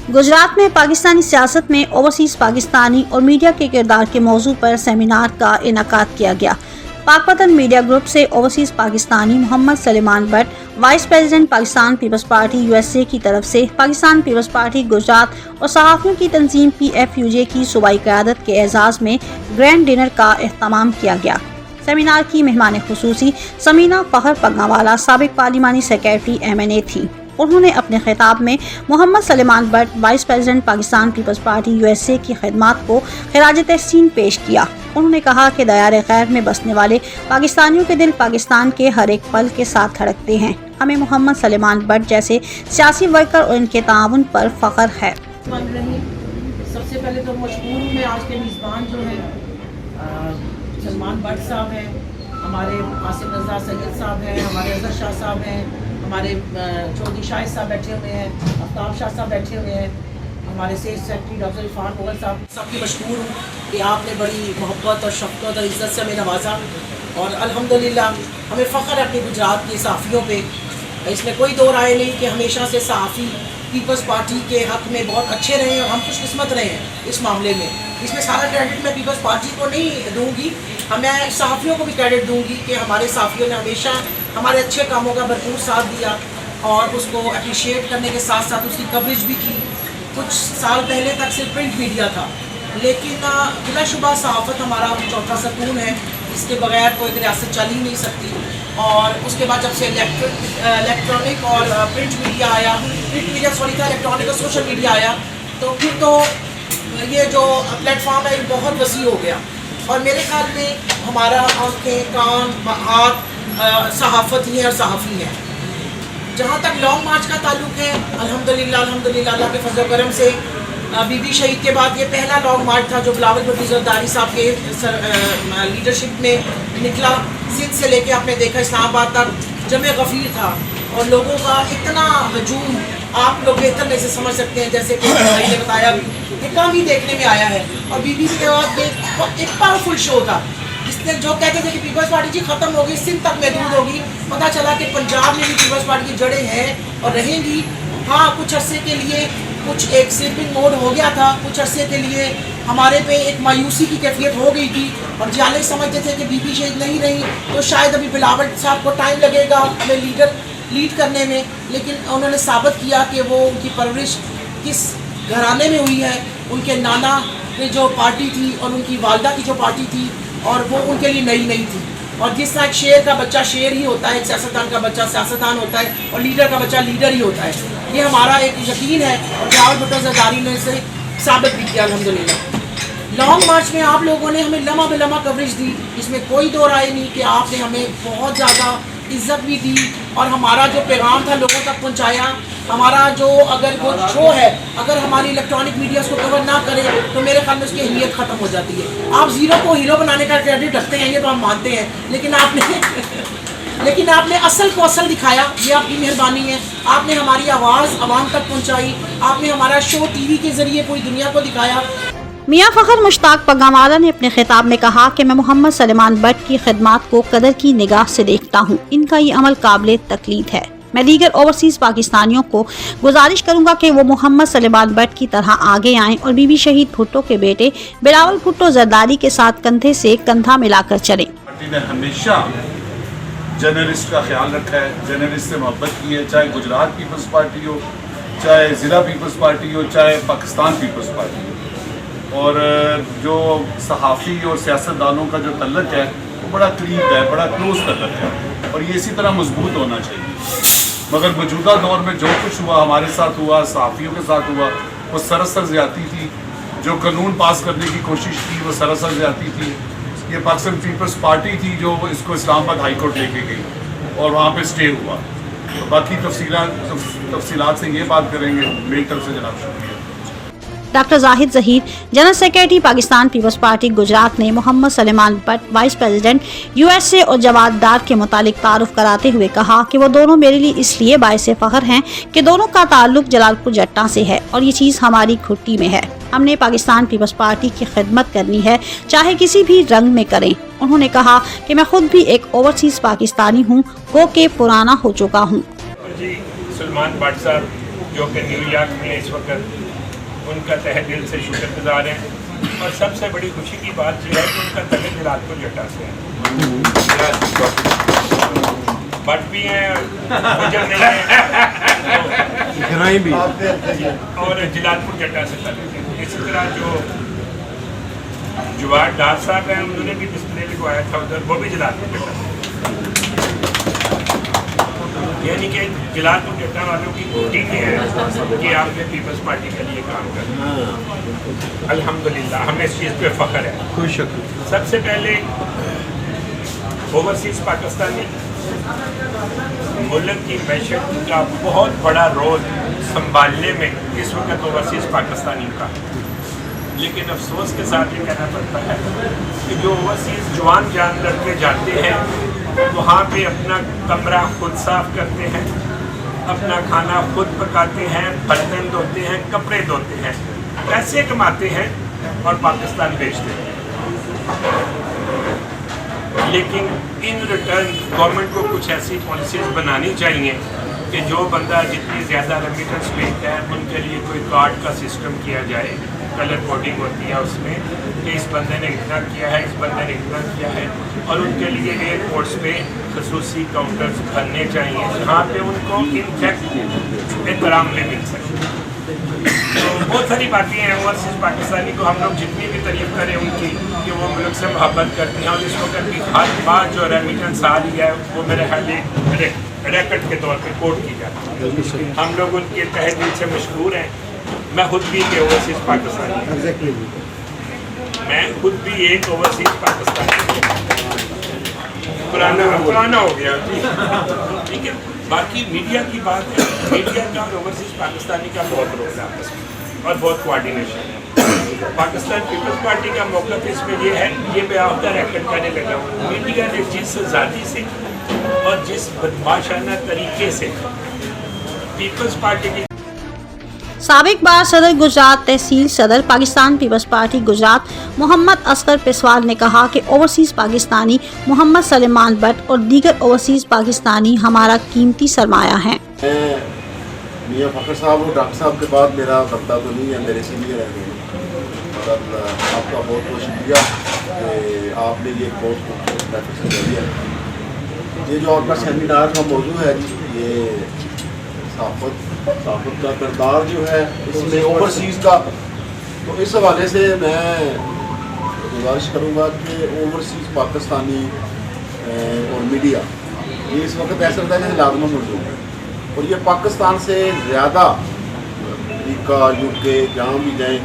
गुजरात में पाकिस्तानी सियासत में ओवरसीज पाकिस्तानी और मीडिया के किरदार के मौजू पर सेमिनार का इनेकाद किया गया। पाकपतन मीडिया ग्रुप से overseas Pakistani Mohammad Suleman Butt, vice president Pakistan peoples Party USA की तरफ से पाकिस्तान पीपल्स पार्टी गुजरात और सहाफ़ियों की तंजीम PFUJ की सूबाई क़यादत के एजाज़ में ग्रैंड डिनर का एहतमाम किया गया। सेमिनार की मेहमान खुसूसी समीना फ़खर पग्गावाला साबिक पार्लिमानी सेक्रेटरी MNA थी। उन्होंने अपने खिताब में Mohammad Suleman Butt, vice president Pakistan peoples Party USA की खिदमत को खिराज तहसीन पेश किया। उन्होंने कहा कि दयार खैर में बसने वाले पाकिस्तानियों के दिल पाकिस्तान के हर एक पल के साथ धड़कते हैं। हमें मोहम्मद सलेमान बट जैसे सियासी वर्कर और इनके ताउन पर फ़ख्र है। सबसे पहले तो मशहूर हूँ मैं, आज के मेज़बान जो हैं सलमान बट साहब हैं, हमारे आसिफ रज़ा सैयद साहब हैं, हमारे अज़हर शाह साहब हैं, हमारे चौधरी शाहिद साहब बैठे हुए हैं, आफ्ताब शाह साहब बैठे हुए हैं, हमारे सेक्रेटरी डॉक्टर इरफान मुगल साहब। सबकी मशहूर हूँ कि आपने बड़ी मोहब्बत और शफ़क़त और इज़्ज़त से हमें नवाजा और अल्हम्दुलिल्लाह हमें फ़ख्र है अपने गुजरात के सहाफ़ियों पे। इसमें कोई दो राय नहीं कि हमेशा से सहाफ़ी पीपल्स पार्टी के हक़ में बहुत अच्छे रहे हैं और हम खुशकिस्मत रहे हैं इस मामले में। इसमें सारा क्रेडिट मैं पीपल्स पार्टी को नहीं दूँगी, मैं सहाफ़ियों को भी क्रेडिट दूँगी कि हमारे सहाफ़ियों ने हमेशा हमारे अच्छे कामों का भरपूर साथ दिया और उसको अप्रिशिएट करने के साथ साथ उसकी कवरेज भी की। कुछ साल पहले तक सिर्फ प्रिंट मीडिया था, लेकिन बिलाशुबा सहाफ़त हमारा चौथा सुकून है, इसके बगैर कोई रियासत चल ही नहीं सकती। और उसके बाद जब से इलेक्ट्रॉनिक और प्रिंट मीडिया आया, प्रिंट मीडिया सॉरी था, इलेक्ट्रॉनिक और सोशल मीडिया आया, तो फिर तो ये जो प्लेटफॉर्म है ये बहुत वसी हो गया। और मेरे ख्याल में हमारा आँखें, कान, हाथ सहाफ़त ही है और सहाफ़ी हैं। जहाँ तक लॉन्ग मार्च का ताल्लुक है, अल्हम्दुलिल्लाह अल्लाह के फजल करम से बीबी शहीद के बाद ये पहला लॉन्ग मार्च था जो बिलावल भुट्टो ज़रदारी साहब के लीडरशिप में निकला। सिंध से लेके आपने देखा इस्लामाबाद तक जमे गफ़ीर था और लोगों का इतना हजूम आप लोग बेहतर में से समझ सकते हैं, जैसे कि भाई ने बताया भी कम ही देखने में आया है। और बीबी के बाद एक पावरफुल शो था जिसने जो कहते थे कि पीपल्स पार्टी जी ख़त्म होगी, सिंध तक महदूद होगी, पता चला कि पंजाब में भी पीपल्स पार्टी की जड़ें हैं और रहेंगी। हाँ, कुछ अरसे के लिए कुछ एक स्लीपिंग मोड हो गया था, कुछ अरसे के लिए हमारे पे एक मायूसी की कैफियत हो गई थी और जाले समझते थे कि बीबी शहीद नहीं रही तो शायद अभी बिलावल साहब को टाइम लगेगा हमें लीड करने में, लेकिन उन्होंने साबित किया कि वो उनकी परवरिश किस घराने में हुई है। उनके नाना ने जो पार्टी थी और उनकी वालदा की जो पार्टी थी और वो उनके लिए नई नहीं थी। और जिस तरह एक शेर का बच्चा शेर ही होता है, एक सियासतदान का बच्चा सियासतदान होता है और लीडर का बच्चा लीडर ही होता है, ये हमारा एक यकीन है और बिलावल भुट्टो ज़रदारी ने इसे साबित भी किया अल्हम्दुलिल्लाह। लॉन्ग मार्च में आप लोगों ने हमें लम्हा बेलम्हा कवरेज दी, इसमें कोई दो राय नहीं कि आपने हमें बहुत ज़्यादा इज़्ज़त भी दी और हमारा जो पैगाम था लोगों तक पहुँचाया। हमारा जो अगर वो शो है, अगर हमारी इलेक्ट्रॉनिक मीडिया उसको कवर ना करे तो मेरे ख्याल में उसकी अहमियत ख़त्म हो जाती है। आप ज़ीरो को हीरो बनाने का क्रेडिट रखते हैं, ये तो हम मानते हैं, लेकिन आपने असल को असल दिखाया, ये आपकी मेहरबानी है। आपने हमारी आवाज़ आवाम तक पहुँचाई, आपने हमारा शो TV के ज़रिए पूरी दुनिया को दिखाया। मियाँ फ़खर मुश्ताक पग्गावाला ने अपने खिताब में कहा कि मैं मोहम्मद सलेमान बट की खिदमत को कदर की निगाह से देखता हूँ। इनका ये अमल काबिल तकलीद है। मैं दीगर ओवरसीज पाकिस्तानियों को गुजारिश करूंगा कि वो मोहम्मद सलेमान बट की तरह आगे आएं और बीबी शहीद भुट्टो के बेटे बिलावल भुट्टो ज़रदारी के साथ कंधे से कंधा मिलाकर चलें। पार्टी ने हमेशा जर्नलिस्ट का ख्याल रखा है, जर्नलिस्ट से मोहब्बत की है, चाहे गुजरात पीपल्स पार्टी हो, चाहे ज़िला पीपल्स पार्टी हो, चाहे पाकिस्तान पीपल्स पार्टी हो। और जो सहाफ़ी और सियासतदानों का जो तल्लक है वो बड़ा करीब है, बड़ा क्लोज तल्लक है और ये इसी तरह मजबूत होना चाहिए। मगर मौजूदा दौर में जो कुछ हुआ, हमारे साथ हुआ, सहाफ़ियों के साथ हुआ, वो सरासर ज़्यादती थी। जो कानून पास करने की कोशिश की वो सरासर ज़्यादती थी। ये पाकिस्तान पीपल्स पार्टी थी जो इसको इस्लामाबाद हाई कोर्ट लेके गई और वहाँ पे स्टे हुआ। तो बाकी तफसीलात से ये बात करेंगे। मेरी तरफ से जनाब शुक्रिया। Doctor Zahid Zaheer, general secretary Pakistan peoples Party Gujrat ने Mohammad Suleman Butt, vice president USA और जवाद डार के मुतालिक तारुफ कराते हुए कहा कि वो दोनों मेरे लिए इसलिए बाइसे फ़ख्र हैं कि दोनों का ताल्लुक जलालपुर जट्टा से है और ये चीज़ हमारी खुट्टी में है। हमने पाकिस्तान पीपल्स पार्टी की खिदमत करनी है, चाहे किसी भी रंग में करें। उन्होंने कहा कि मैं खुद भी एक ओवरसीज पाकिस्तानी हूँ, गो के पुराना हो चुका हूँ। सलमान बट साहब जो कि न्यूयॉर्क में इस वक्त उनका तहे दिल से शुक्रगुजार हैं। और सबसे बड़ी खुशी की बात यह है कि उनका तल्लुक जलालपुर जट्टा से है, बट भी हैं, गुजर नहीं है, और जलालपुर जट्टा से तल्लुक है। इसी तरह जो जुवार डार साहब हैं, उन्होंने भी डिस्प्ले लिखवाया था उधर, वो भी जलालपुर जट्टा से। यानी कि जलालपुर जट्टा वालों की टीम है कि आपने पीपल्स पार्टी के लिए काम कर, अल्हम्दुलिल्लाह हमें इस चीज़ पे फ़ख्र है। खुश सबसे पहले ओवरसीज़ पाकिस्तानी मुल्क की मैशत का बहुत बड़ा रोल संभालने में इस वक्त ओवरसीज़ पाकिस्तानी का, लेकिन अफसोस के साथ ये कहना पड़ता है कि जो ओवरसीज़ जवान जान लड़के जाते हैं वहाँ पे अपना कमरा खुद साफ करते हैं, अपना खाना खुद पकाते हैं, बर्तन धोते हैं, कपड़े धोते हैं, पैसे कमाते हैं और पाकिस्तान भेजते हैं। लेकिन इन रिटर्न गवर्नमेंट को कुछ ऐसी पॉलिसीज़ बनानी चाहिए कि जो बंदा जितनी ज़्यादा रेमिटेंस भेजता है उनके लिए कोई कार्ड का सिस्टम किया जाए, कलर कोडिंग होती है उसमें कि इस बंदे ने इतना किया है, इस बंदे ने इतना किया है, और उनके लिए एयरपोर्ट्स पे खसूसी काउंटर्स बनने चाहिए जहाँ पे उनको इनफैक्ट एहतराम में मिल सके। तो बहुत सारी बातें हैं ओवरसीज़ पाकिस्तानी को हम लोग जितनी भी तारीफ करें उनकी कि वो मुल्क से मोहब्बत करते हैं, और इस वक्त की हर बात जो रेमिटेंस आ रही है वो मेरे ख्याल रैकेट के तौर पे कोट की जाती है। हम लोग उनके तहे दिल से मशहूर हैं। मैं खुद भी एक ओवरसीज़ पाकिस्तानी हूँ, मैं खुद भी एक ओवरसीज़ पाकिस्तानी, पुराना हो गया ठीक है। बाकी मीडिया की बात है, मीडिया का और ओवरसीज़ पाकिस्तानी का बहुत रोल है आपस में और बहुत कोऑर्डिनेशन है। पाकिस्तान पीपल्स पार्टी का मौक़िफ़ इसमें ये है, ये बेआहदा रैकेट करने लगा हूँ। मीडिया ने जिस आज़ादी से और जिस बदमाशाना तरीके से पीपल्स पार्टी की साबिक बार सदर गुजरात तहसील सदर पाकिस्तान पीपल्स पार्टी गुजरात मोहम्मद असगर पिसवाल ने कहा कि ओवरसीज़ पाकिस्तानी मोहम्मद सलेमान बट और दीगर ओवरसीज़ पाकिस्तानी हमारा कीमती सरमाया हैं। मियां फ़खर साहब और डॉक्टर साहब के बाद मेरा बनता तो नहीं है, मेरे सीनियर हैं, और आपका बहुत बहुत शुक्रिया कि आपने ये बहुत खूबसूरत प्लेटफॉर्म दे दिया। ये जो आपका सेमिनार का मौजू है जी, ये साफ़त का किरदार जो है इसमें ओवरसीज़ का, तो इस हवाले से मैं गुजारिश करूँगा कि ओवरसीज़ पाकिस्तानी और मीडिया ये इस वक्त ऐसा लगता है जैसे लाजमा मौजूद है, और ये पाकिस्तान से ज़्यादा अमेरिका यूके जहाँ भी जाएँ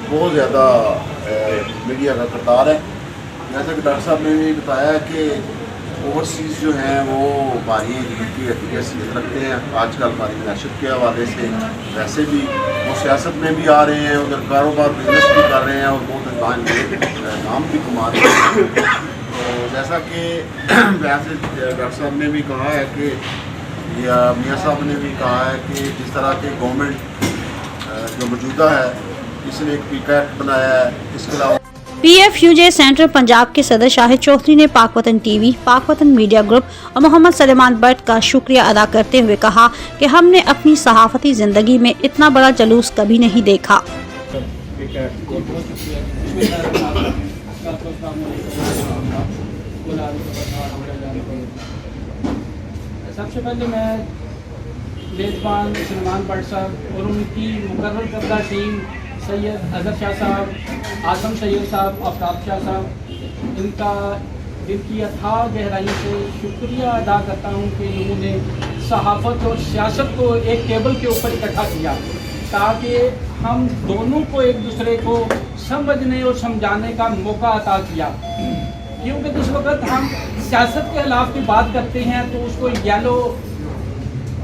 बहुत ज़्यादा मीडिया का किरदार है। जैसा कि डॉक्टर साहब ने भी बताया कि ओवरसीज़ जो हैं वो हमारी की हैसियत रखते हैं। आजकल हमारी मैशत के हवाले से वैसे भी वो सियासत में भी आ रहे हैं, उधर कारोबार बिजनेस भी कर रहे हैं और बहुत नाम भी कमा रहे हैं। तो जैसा कि वैसे डॉक्टर साहब ने भी कहा है कि या मियाँ साहब ने भी कहा है कि जिस तरह के गवर्नमेंट जो मौजूदा है इसने एक पीका एक्ट बनाया है, इसके अलावा PFUJ सेंट्रल पंजाब के सदर शाहिद चौधरी ने पाकवतन टीवी, पाकवतन मीडिया ग्रुप और मोहम्मद सलेमान बट का शुक्रिया अदा करते हुए कहा कि हमने अपनी सहाफ़ती ज़िंदगी में इतना बड़ा जुलूस कभी नहीं देखा। सबसे पहले मैं मेज़बान सलेमान बट साहब और उनकी मुकर्रर करदा टीम सैयद अज़हर शाह साहब, आज़म सैयद साहब, आफ्ताब शाह साहब, इनका दिल की अथाह गहराई से शुक्रिया अदा करता हूँ कि इन्होंने सहाफ़त और सियासत को एक टेबल के ऊपर इकट्ठा किया ताकि हम दोनों को एक दूसरे को समझने और समझाने का मौका अता किया। क्योंकि जिस वक्त हम सियासत के खिलाफ की बात करते हैं तो उसको येलो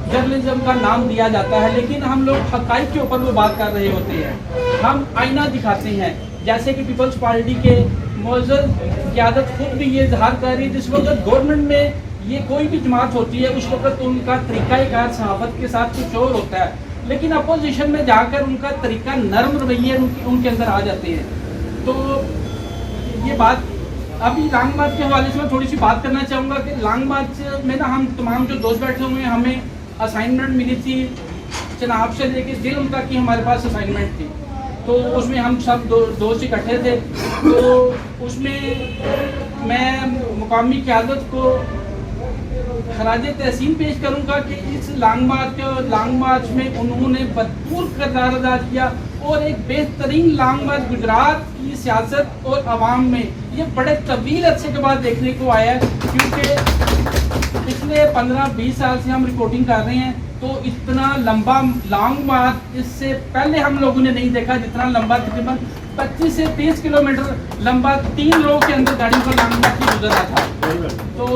जर्नलिज्म का नाम दिया जाता है, लेकिन हम लोग हक़ाइक़ के ऊपर वो बात कर रहे होते हैं। हम आईना दिखाते हैं, जैसे कि पीपल्स पार्टी के मौजूद क़यादत खुद भी ये इजहार कर रही है। जिस वक्त गवर्नमेंट में ये कोई भी जमात होती है उस वक्त उनका तरीक़ाकार सहाफ़त के साथ कुछ और होता है, लेकिन अपोजिशन में जाकर उनका तरीका नरम रवैये उनके अंदर आ जाते हैं। तो ये बात अभी लॉन्ग मार्च के हवाले से मैं थोड़ी सी बात करना चाहूँगा कि लॉन्ग मार्च में ना हम तमाम जो दोस्त बैठे हुए हैं, हमें असाइनमेंट मिली थी चनाब से लेके जिल्म तक की हमारे पास असाइनमेंट थी। तो उसमें हम सब दोस्त इकट्ठे थे। तो उसमें मैं मुकामी क़यादत को खराज तहसीन पेश करूँगा कि इस लॉन्ग मार्च में उन्होंने भरपूर किरदार अदा किया और एक बेहतरीन लॉन्ग मार्च गुजरात की सियासत और आवाम में ये बड़े तवील अरसे के बाद देखने को आया है, क्योंकि पिछले 15-20 साल से हम रिपोर्टिंग कर रहे हैं तो इतना लंबा लॉन्ग मार्च इससे पहले हम लोगों ने नहीं देखा, जितना लंबा तकरीबन 25 से 30 किलोमीटर लंबा 3 लोगों के अंदर गाड़ी पर लॉन्ग मार्च गुजरा था। तो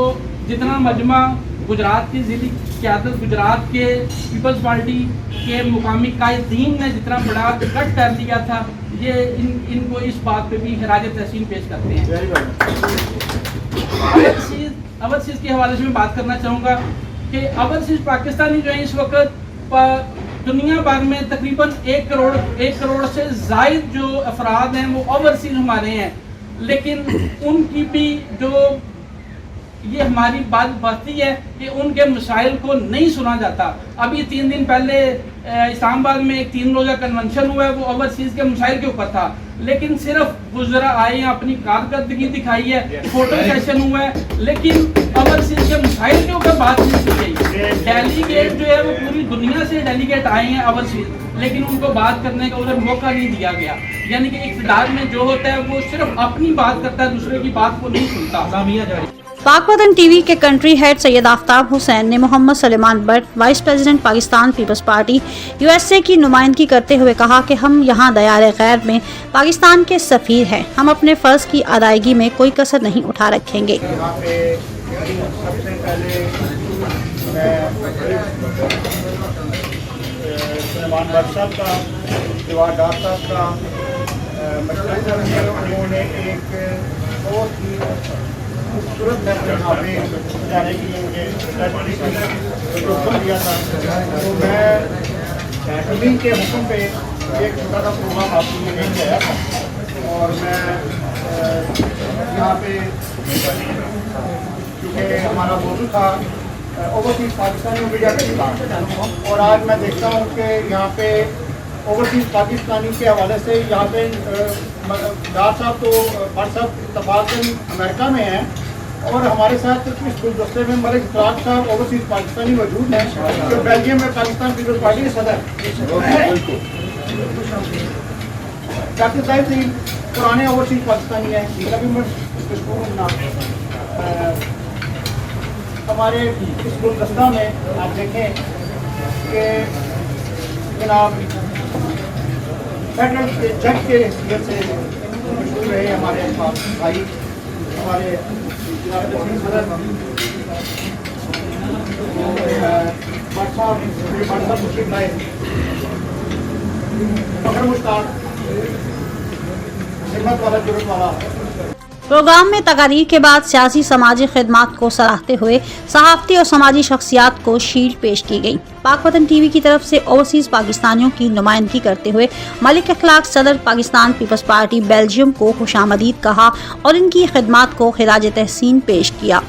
जितना मजमा गुजरात की ज़िली क़यादत, गुजरात के पीपल्स पार्टी के मुकामी कायदीन ने जितना बड़ा इकट्ठ कर लिया था, ये इनको इस बात पे भी खराज तहसीन पेश करते हैं। ओवरसीज़ के हवाले से मैं बात करना चाहूँगा कि ओवरसीज़ पाकिस्तानी जो है इस वक्त दुनिया भर में तकरीबन 1 करोड़ से ज़ायद जो अफराद हैं वो ओवरसीज़ हमारे हैं, लेकिन उनकी भी जो ये हमारी बात बढ़ती है कि उनके मसाइल को नहीं सुना जाता। अभी 3 दिन पहले इस्लामाबाद में एक 3 रोज़ा कन्वेंशन हुआ है, वो ओवरसीज़ के मसाइल के ऊपर था, लेकिन सिर्फ गुजरा आए हैं, अपनी कारकर्दगी दिखाई है, फोटो सेशन हुआ है, लेकिन ओवरसीज़ के मसाइल के ऊपर बात नहीं की गई। डेलीगेट जो है वो पूरी दुनिया से डेलीगेट आए हैं ओवरसीज़, लेकिन उनको बात करने का उन्हें मौका नहीं दिया गया। यानी कि इक़्तिदार में जो होता है वो सिर्फ अपनी बात करता है, दूसरे की बात को नहीं सुनता। पाकपतन टीवी के कंट्री हेड सैयद आफ्ताब हुसैन ने Mohammad Suleman Butt, vice president Pakistan peoples Party USA की नुमाइंदगी करते हुए कहा कि हम यहाँ दयार गैर में पाकिस्तान के सफ़ीर हैं, हम अपने फ़र्ज की अदायगी में कोई कसर नहीं उठा रखेंगे। यहाँ पे सबसे पहले सलेमान बट साहब का, दीवार डार साहब का उन्होंने एक बहुत ही खूबसूरत यहाँ पे जाने के लिए मुझे हुक्म दिया था। तो मैं उन्हीं के हुक्म पे एक छोटा सा प्रोग्राम आपके लिए लेके आया था, और मैं यहाँ पे क्योंकि हमारा मौजूद था ओवरसीज़ पाकिस्तानी मीडिया के खिलाफ, और आज मैं देखता हूँ कि यहाँ पे ओवरसीज़ पाकिस्तानी के हवाले से यहाँ पे डार साहब तो भट्ट साहब इत्तफाक़न अमेरिका में हैं, और हमारे साथ इस गुलदस्ते में मलिक इखलाक साहब ओवरसीज़ पाकिस्तानी मौजूद हैं, जो बेल्जियम में पाकिस्तान पीपल्स पार्टी के सदर। डॉक्टर साहिब सिंह पुराने ओवरसीज़ पाकिस्तानी हैं, इनका भी मैं हमारे इस गुलदस्ता में आप देखें कि जनाब फेडरल के जज के हैसियत से मशहूर रहे हमारे भाई, हमारे मुश्किल भाई फखर मुश्ताक हिम्मत वाला जुर्म वाला। प्रोग्राम में तकारीर के बाद सियासी समाजी खिदमात को सराहते हुए सहाफ़ती और समाजी शख्सियात को शील्ड पेश की गई। पाकपतन टीवी की तरफ से ओवरसीज़ पाकिस्तानियों की नुमाइंदगी करते हुए मलिक इखलाक सदर पाकिस्तान पीपल्स पार्टी बेल्जियम को खुशामदीद कहा और इनकी खिदमात को खिराज तहसीन पेश किया।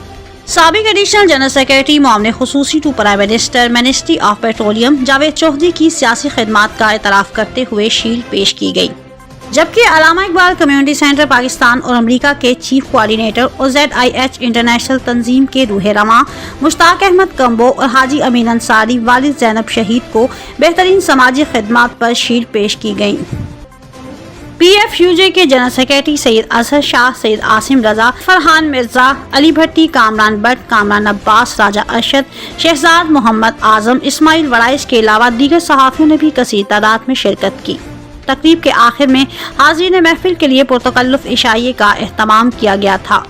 साबिक एडिशनल जनरल सेक्रेटरी मामले खुसूसी to prime minister ministry of petroleum Javed Chaudhry की सियासी खिदमात का एतराफ़ करते हुए शील्ड पेश की गई, जबकि अल्लामा इकबाल कम्युनिटी सेंटर पाकिस्तान और अमेरिका के चीफ कोऑर्डिनेटर और ZIH इंटरनेशनल तंजीम के रूह रमा मुश्ताक अहमद कम्बो और हाजी अमीन अंसारी वालिद ज़ैनब शहीद को बेहतरीन समाजी खिदमात पर शील्ड पेश की गई। PFUJ के जनरल सेक्रेटरी सैयद अजहर शाह, सैयद आसिम रजा, फरहान मिर्जा, अली भट्टी, कामरान बट, कामरान अब्बास, राजा अरशद, शहजाद मोहम्मद आजम, इस्माइल वराइस के अलावा दीगर सहाफ़ियों ने भी कसीर तादाद में शिरकत की। तकरीब के आखिर में हाज़रीन महफिल के लिए पुरतकल्लुफ़ इशाइये का एहतमाम किया गया था।